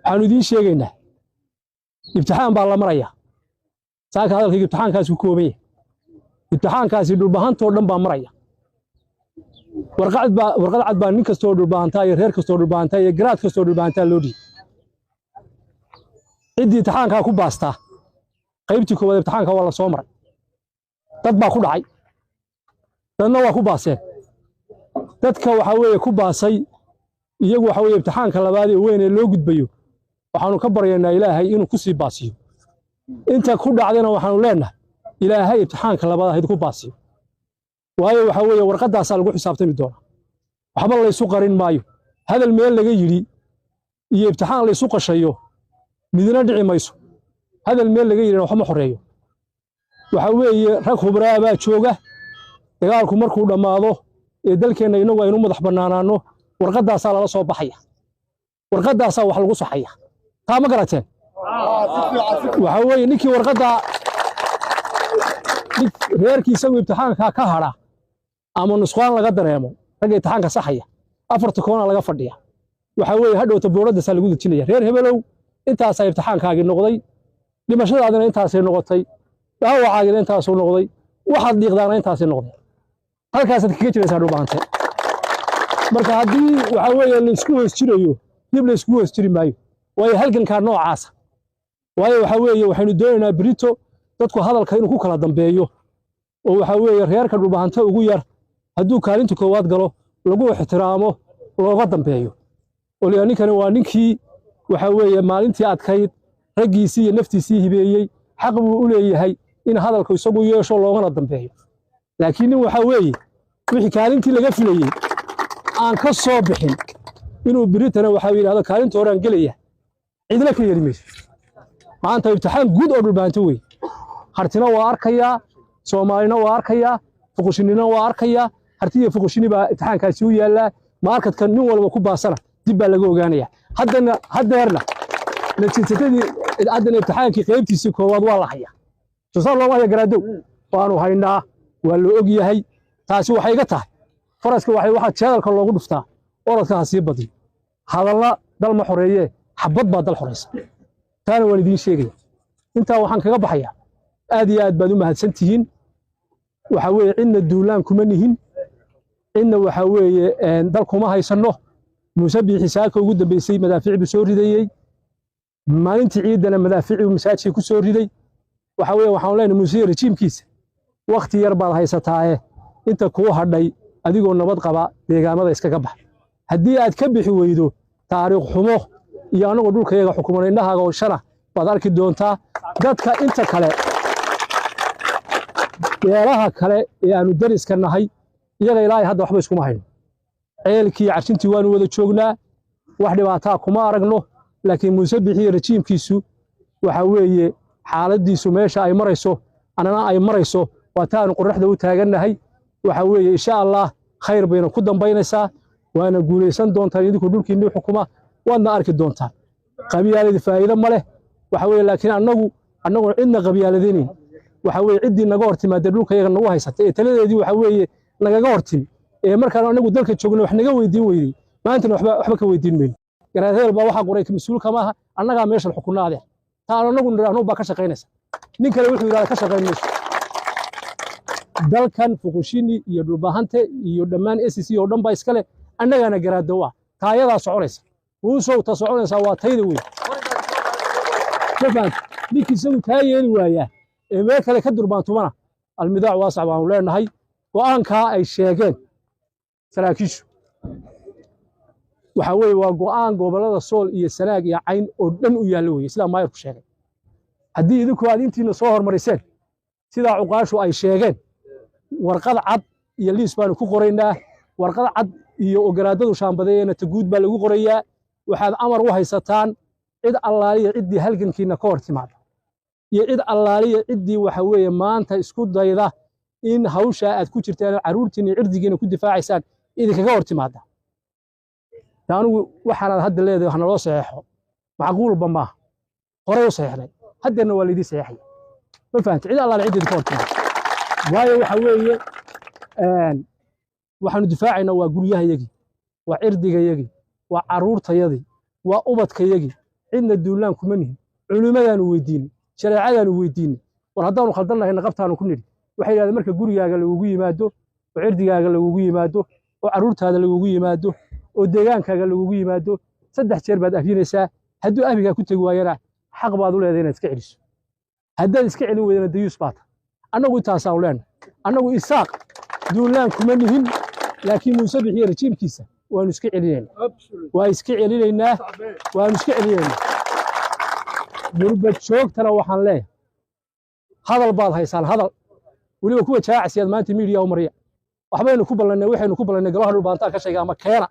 waxaanu idiin sheegaynaa imtixaan baa la maraya saaka hadalkayga imtixaankaasi ku kooban yahay imtixaankaasi dhulbahantoo dhan baa maraya warqad cad baa nin kastoo dhulbahantaa iyo reer kastoo dhulbahantaa iyo garaad kastoo dhulbahantaa loo dhiibay ciddii imtixaankaa ku baastaa qaybtii koowaad imtixaanka waa la soo maray dad baa ku dhacay dadna waa ku baaseen dadka waxaa weeye ku baasay iyagu waxaa weeye imtixaanka labaad ee weyn ee loo gudbayo waxaanu ka baryaynaa ilaahay inuu ku sii baasiyo inta ku dhacdana waxaanu leenahay ilaahay imtixaanka labaad hayd ku baasiyo waayo waxaa weeye warqaddaasaa lagu xisaabtami doonaa waxba laysu qarin maayo hadal meel laga yidhi iyo imtixaan laysu qashayo midna dhici mayso hadal meel laga yidhina waxba ma xoreeyo waxaa weeye rag khubraa baa jooga dagaalku markuu dhammaado ee dalkeenna innagu aynu madax bannaanaanno warqaddaasaa lala soo baxaya warqaddaasaa wax lagu saxaya taa ma garateen waxaa weeye ninkii warqaddaa reerkii isagu imtixaankaa ka hadha ama nusqaan laga dareemo ragga imtixaanka saxaya afarta koona laga fadhiya waxaa weeye hadhowta boodhaddaasaa lagu dejinaya reer hebelow intaasaa imtixaankaagii noqday dhimashadaadina intaasay noqotay dhaawacaagina intaasuu noqday waxaad dhiiqdaana intaasay noqday halkaasaad kaga jiraysaa dhulbahante marka haddii waxaa weeye laysku hoos jirayo dib laysku hoos jiri maayo waayo halgankaa noocaasa waayo waxaa weeye waxaynu doonaynaa berito dadku hadalka inuu ku kala dambeeyo oo waxaa weeye reerka dhulbahante ugu yar hadduu kaalinta koowaad galo lagu ixtiraamo looga dambeeyo oo ninkani waa ninkii waxaa weeye maalintii adkayd raggiisii iyo naftiisii hibeeyey xaq buu u leeyahay in hadalku isagu yeesho loogana dambeeyo laakiin nin waxaa weeye wixii kaalintii laga filayey aan ka soo bixin inuu biritana waxaa yidhahdo kaalinta hore aan gelaya cidna ka yeeli mayso maanta imtixaan guud oo dhulbahanto wey hartina waa arkayaa soomaalina waa arkayaa fuqushinina waa arkayaa harti iyo fuqushini baa imtixaankaasi u yaallaa maarkadka nin walba ku baasana dib baa laga ogaanayaa haddeerna natiijadii haddana imtixaankii qaybtiisii koowaad waa la hayaa soo looma haya garaadow waanu haynaa waa loo og yahay taasi waxay iga tahay faraska waxaa jeedalka loogu dhuftaa orodka ha sii badin hadalna dal ma xoreeyee xabad baa dal xoreysa taana waan idiin sheegaya intaa waxaan kaga baxayaa aad iyo aad baad u mahadsan tihiin waxaa weeye cidna duulaan kuma nihin cidna waxaa weeye dal kuma haysanno muuse biixi saaka ugu dambeysay madaafiic buu soo ridayey maalintii ciidana madaafiicuu masaajidka ku soo riday waxaa weeye waxaan leenahay muuse rejiimkiisa wakhti yar baad haysataaye inta kuu hadhay adigoo nabad qaba deegaamada iskaga bax haddii aad ka bixi weydo taariikh xumo iyo annagoo dhulkayaga xukuman indhahaaga oo shana baad arki doontaa dadka inta kale beelaha kale ee aanu dariska nahay iyaga ilaahay hadda waxba iskuma hayno ceelkii carshintii waanu wada joognaa wax dhibaataa kuma aragno laakiin muuse bixiye rejiimkiisu waxaa weeye xaaladiisu meesha ay marayso annana ay marayso waa taanu qorraxda u taagannahay waxaa weeye insha allah khayr bayna ku dambaynaysaa waana guulaysan doontaan idinku dhulkiinnii xukuma waadna arki doontaan qabyaaladii faa'iido ma leh waxaa weeye laakiin annaguna cidna qabyaaladaynayn waxaa weeye ciddii naga hortimaadee dhulkayaga nagu haysatay ee taladeedii waxaa weeye nagaga hortimi ee markaan anagu dalka joogna wax naga weydiin weydey maantana waxba ka weydiin mayno garaad hebel baa waxaa qoray mas-uulka maaha annagaa meeshan xukunna adeer taan anagu nidhaahno baa ka shaqaynaysa nin kale wuxuu yidhahda ka shaqayn mayso dalkan fuqushini iyo dhulbahante iyo dhammaan SEC oo dhan baa iskale annagaana garaado ah taayadaa soconaysa uusow ta soconaysaa waa tayda weyn shafaan ninkii isagu taa yeeli waayaa ee meel kale ka durbaantumana almidaac waasac baanu leenahay go'aankaa ay sheegeen saraakiishu waxaa weeye waa go'aan gobollada sool iyo sanaag iyo cayn oo dhan u yaallo weeye sidaa maayarku sheegay haddii idinku aad intiina soo hormariseen sidaa cuqaashu ay sheegeen warqad cad iyo liis baanu ku qoraynaa warqad cad iyo ogolaadadu shaambadeeyana taguud baa lagu qorayaa waxaad amar u haysataan cid allaaliya ciddii halgankiina ka hor timaada iyo cid allaaliya ciddii waxa weeye maanta isku dayda in hawshaa aad ku jirtaan carruurtiina cirdigiina ku difaacaysaan idinkaga hor timaada anigu waxaanaad hadda leedahay wax naloo saxeexo macquulba maaha horey u saxeexnay haddeerna waa laydii saxeexay ma fahantay cid allaale ciddii ka hor timaada waayo waxa weeye waxaanu difaacaynaa waa guryahayagii waa cirdigayagii waa carruurtayadii waa ubadkayagii cidna duulaan kuma nihin culimadaanu weydiinay shareecadaanu weydiinay war haddaanu khaldannahay naqabtaanu ku nidhi waxay yidhahdeen marka gurigaaga lagugu yimaado oo cirdigaaga lagugu yimaado oo carruurtaada lagugu yimaado oo deegaankaaga lagugu yimaado 3 jeer baad afyinaysaa hadduu abigaa ku tegi waayana xaq baad u leedahay inaad iska celiso haddaad iska celin weydana dayuus baata annagu intaasaanu leenahay annagu isaaq duulaan kuma nihin laakiin muuse bixiye rajiimkiisa waanu iska celinaynaa waanu iska celinaynaa gurbad joogtana waxaan leeyahay hadal baad haysaan hadal weliba kuwa jaacasiyaad maanta miidiya u mariya waxbaynu ku ballannay waxaynu ku ballannay golaha dhulbaantaa ka sheega ama keena